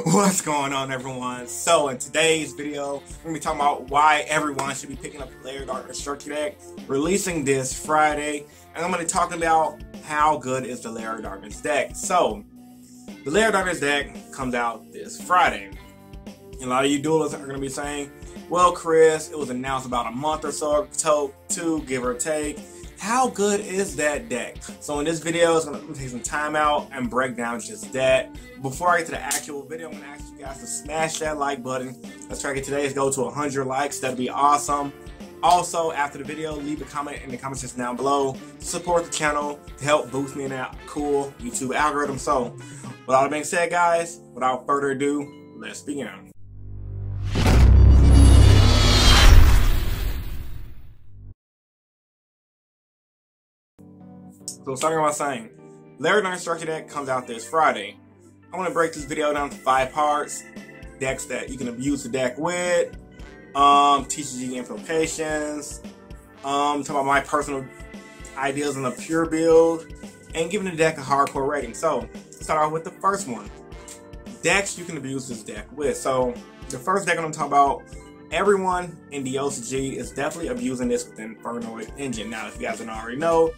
What's going on, everyone? So in today's video, we're going to be talking about why everyone should be picking up the Lair Darkness Structure deck, releasing this Friday, and I'm going to be talking about how good is the Lair Darkness deck. So, the Lair Darkness deck comes out this Friday. And a lot of you duelists are going to be saying, well, Chris, it was announced about a month or so to give or take. How good is that deck? So in this video, I'm going to take some time out and break down just that. Before I get to the actual video, I'm going to ask you guys to smash that like button. Let's try to get today's goal to 100 likes. That'd be awesome. Also, after the video, leave a comment in the comment section down below to support the channel, to help boost me in that cool YouTube algorithm. So, with all that being said, guys, without further ado, let's begin. So starting by saying, Lair Darkness Structure deck comes out this Friday. I want to break this video down to 5 parts. Decks that you can abuse the deck with, TCG implications, talk about my personal ideas on a pure build, and giving the deck a hardcore rating. So let's start off with the first one. Decks you can abuse this deck with. So the first deck I'm going to talk about, everyone in the OCG is definitely abusing this with the Infernoid engine. Now, if you guys don't already know,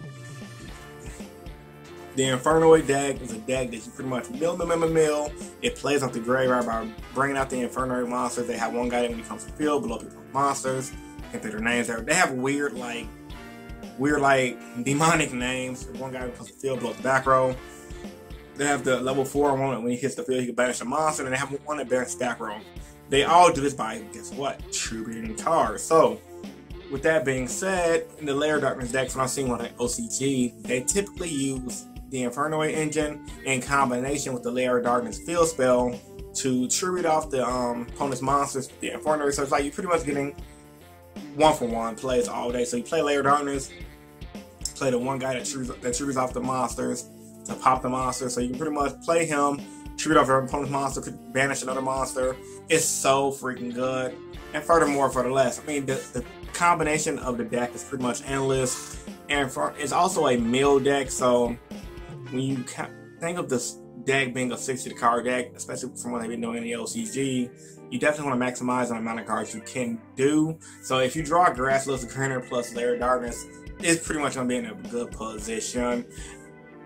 the Infernoid deck is a deck that you pretty much mill. It plays off the graveyard by bringing out the Infernoid monsters. They have one guy that when he comes to the field, below people monsters. I can't think their names there. They have weird demonic names. One guy who comes to the field, below the back row. They have the level 4 one when he hits the field, he can banish a monster, and they have one that banishes back row. They all do this by, guess what? Tributing cards. So, with that being said, in the Lair Darkness decks, when I've seen one at OCG, they typically use the Infernoid engine in combination with the Lair Darkness field spell to tribute off the opponent's monsters with the Infernoid. So it's like you're pretty much getting 1-for-1 plays all day. So you play Lair Darkness, play the one guy that tributes off the monsters to pop the monster. So you can pretty much play him, tribute off your opponent's monster, could banish another monster. It's so freaking good. And furthermore, for the less, I mean, the combination of the deck is pretty much endless. And it's also a mill deck, so when you think of this deck being a 60 card deck, especially from what they've been doing in the OCG, you definitely want to maximize the amount of cards you can do. So if you draw Grassless Greener plus Lair Darkness, it's pretty much going to be in a good position.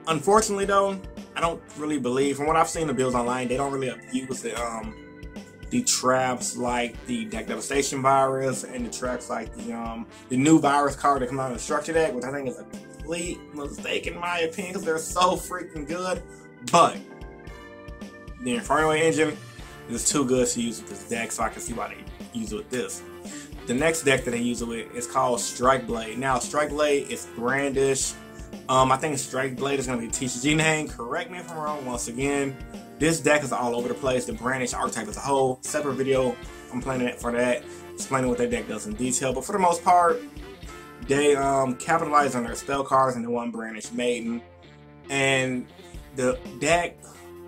Unfortunately though, I don't really believe, from what I've seen the builds online, they don't really abuse the traps like the Deck Devastation virus and the traps like the new virus card that comes out in the structure deck, which I think is a complete mistake in my opinion because they're so freaking good. But the Infernoid engine is too good to use with this deck, so I can see why they use it with this. The next deck that they use it with is called Strike Blade. Now, Strike Blade is Brandish. I think Strike Blade is going to be a TCG name. Correct me if I'm wrong once again. This deck is all over the place. The Brandish archetype as a whole. Separate video I'm planning it for that, explaining what that deck does in detail. But for the most part, they capitalize on their spell cards and the one Brandish Maiden. And the deck,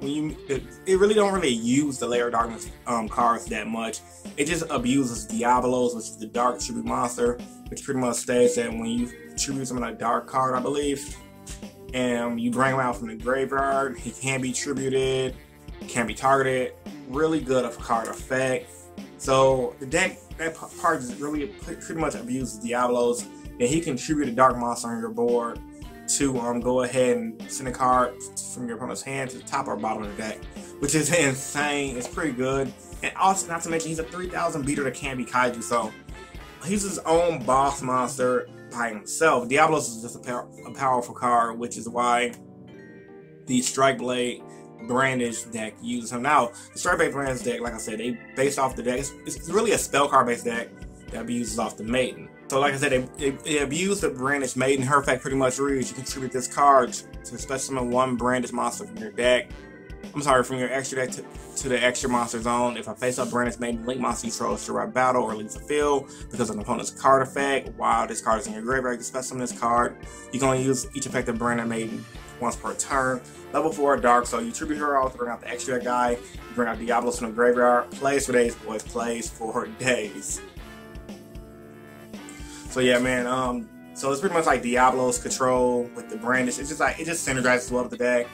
it really don't really use the Lair Darkness cards that much. It just abuses Diablos, which is the dark tribute monster, which pretty much states that when you tribute some of that dark card, I believe, and you bring him out from the graveyard, he can be tributed, can be targeted. Really good card effect. So the deck, that part is really pretty much abuses Diablos, and he can tribute a dark monster on your board to go ahead and send a card from your opponent's hand to the top or bottom of the deck, which is insane. It's pretty good. And also, not to mention, he's a 3000 beater that can be Kaiju, so he's his own boss monster by himself. Diablos is just a powerful card, which is why the Strike Blade Brandish deck uses him. Now, the Strike Blade Brandish deck, like I said, they based off the deck. It's really a spell card based deck that uses off the Maiden. So like I said, they abuse the Brandish Maiden. Her effect pretty much reads, you contribute this card to special summon one Brandish monster from your deck. I'm sorry, from your extra deck to the extra monster zone. If I face up Brandish Maiden, link monster you throw to right battle or leaves the field because of an opponent's card effect. While this card is in your graveyard, you can special summon this card. You can only use each effect of Brandish Maiden once per turn. Level 4 Dark, so you tribute her out to bring out the extra guy. You bring out Diablos from the graveyard. Plays for days, boys. Plays for days. So yeah, man. So it's pretty much like Diablo's control with the Brandish. It's just like it just synergizes well with the deck.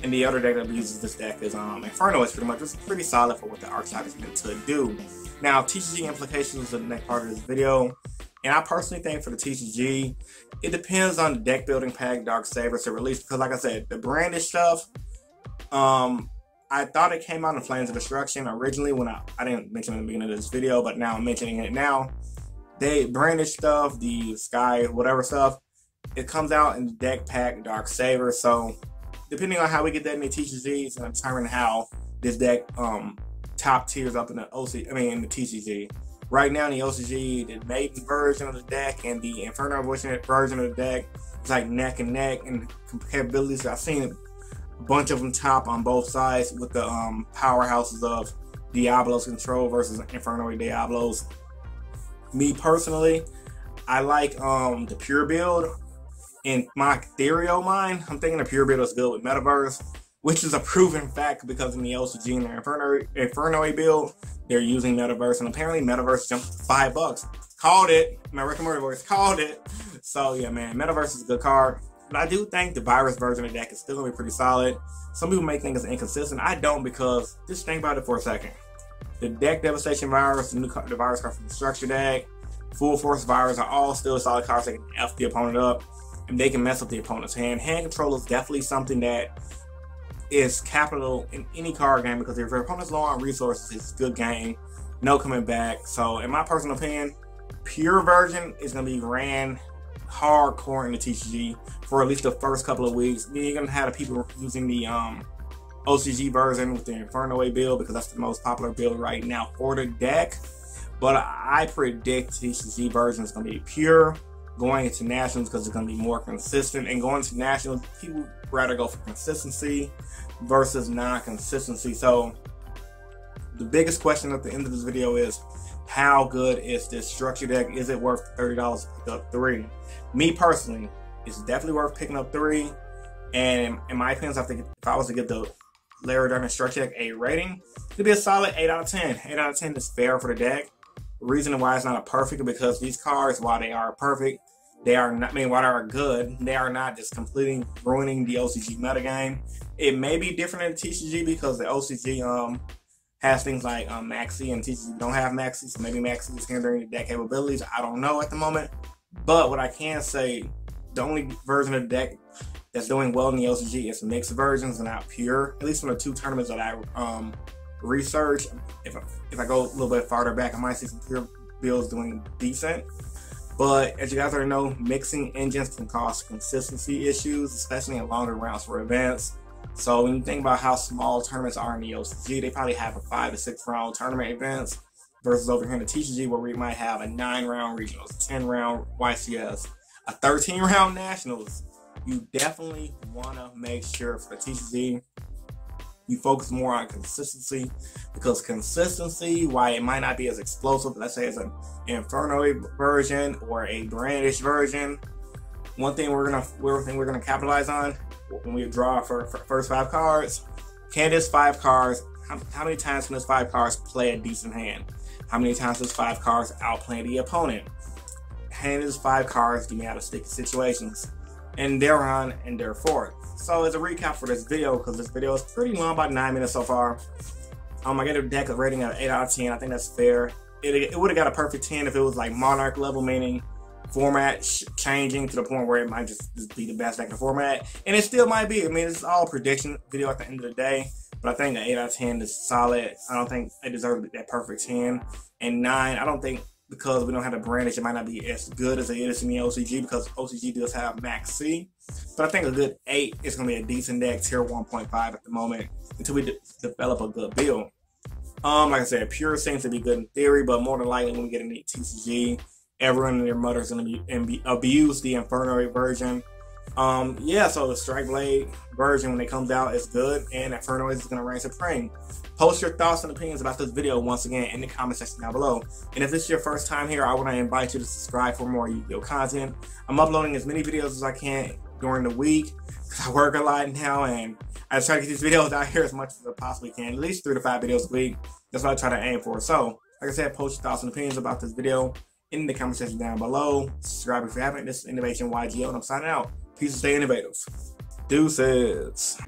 And the other deck that uses this deck is Inferno. It's pretty solid for what the archetype is meant to do. Now, TCG implications is the next part of this video. And I personally think for the TCG, it depends on the deck building pack Dark Sabers to release. Because like I said, the branded stuff, I thought it came out in Flames of Destruction originally when I didn't mention it in the beginning of this video, but now I'm mentioning it now. They branded stuff, the Sky, whatever stuff, it comes out in the deck pack Dark Saber. So depending on how we get that in the TCG, it's going to determine how this deck top tiers up in the in the TCG. Right now in the OCG, the maiden version of the deck and the Inferno version of the deck, it's like neck and neck in capabilities. I've seen a bunch of them top on both sides with the powerhouses of Diablo's Control versus Inferno Diablos. Me personally, I like the pure build. In my ethereal mind, I'm thinking the pure build is good with Metaverse, which is a proven fact because in the OCG and the Inferno build, they're using Metaverse, and apparently Metaverse jumped to $5. Called it. My Rick and Morty voice called it. So yeah, man, Metaverse is a good card. But I do think the virus version of the deck is still gonna be pretty solid. Some people may think it's inconsistent. I don't, because just think about it for a second. The deck Devastation Virus, the virus card from the structure deck, Full Force Virus are all still solid cards that can F the opponent up, and they can mess up the opponent's hand. Hand control is definitely something that is capital in any card game, because if your opponent's low on resources, it's a good game, no coming back. So in my personal opinion, pure version is going to be ran hardcore in the TCG for at least the first couple of weeks. Then you're going to have the people using the OCG version with the Inferno build, because that's the most popular build right now for the deck. But I predict TCG version is going to be pure going into nationals, because it's going to be more consistent. And going to nationals, people rather go for consistency versus non-consistency. So the biggest question at the end of this video is, how good is this structure deck? Is it worth $30 to pick up 3? Me personally, it's definitely worth picking up 3. And in my opinion, I think if I was to give the Lair structure deck a rating, it'd be a solid 8 out of 10. 8 out of 10 is fair for the deck. The reason why it's not a perfect, because these cards, while they are perfect, they are not, while they are good, they are not just completely ruining the OCG metagame. It may be different in the TCG because the OCG has things like Maxi, and TCG don't have Maxi, so maybe Maxi is hindering the deck capabilities. I don't know at the moment. But what I can say, the only version of the deck that's doing well in the OCG is mixed versions and not pure. At least from the 2 tournaments that I researched. If I go a little bit farther back, I might see some pure builds doing decent. But as you guys already know, mixing engines can cause consistency issues, especially in longer rounds for events. So when you think about how small tournaments are in the OCG, they probably have a 5 to 6 round tournament events, versus over here in the TCG where we might have a 9-round regionals, 10-round YCS, a 13-round nationals. You definitely want to make sure for the TCG you focus more on consistency, because consistency, while it might not be as explosive, let's say as an Inferno version or a Brandish version, one thing we're gonna capitalize on when we draw for first 5 cards, can this 5 cards, how many times can this 5 cards play a decent hand? How many times does 5 cards outplay the opponent? Can this 5 cards get me out of sticky situations? And thereon and therefore. So as a recap for this video, because this video is pretty long, about 9 minutes so far, I gave the deck a rating of 8 out of 10. I think that's fair. It would have got a perfect 10 if it was like Monarch level, meaning format changing to the point where it might just be the best deck in the format. And it still might be. I mean, it's all a prediction video at the end of the day. But I think an 8 out of 10 is solid. I don't think it deserves that perfect 10. And 9, I don't think, because we don't have the Brandish, it might not be as good as it is in the OCG, because OCG does have Max C. But I think a good 8 is going to be a decent deck, tier 1.5 at the moment, until we develop a good build. Like I said, pure seems to be good in theory, but more than likely when we get into TCG, everyone and their mother is going to abuse the Inferno version. Yeah, so the Strike Blade version, when it comes out, is good, and Inferno is going to reign supreme. Post your thoughts and opinions about this video once again in the comment section down below. And if this is your first time here, I want to invite you to subscribe for more Yu-Gi-Oh content. I'm uploading as many videos as I can during the week, because I work a lot now, and I try to get these videos out here as much as I possibly can, at least 3 to 5 videos a week. That's what I try to aim for. So, like I said, post your thoughts and opinions about this video in the comment section down below. Subscribe if you haven't. This is InnovationYGO, and I'm signing out. Peace and stay innovative. Deuces.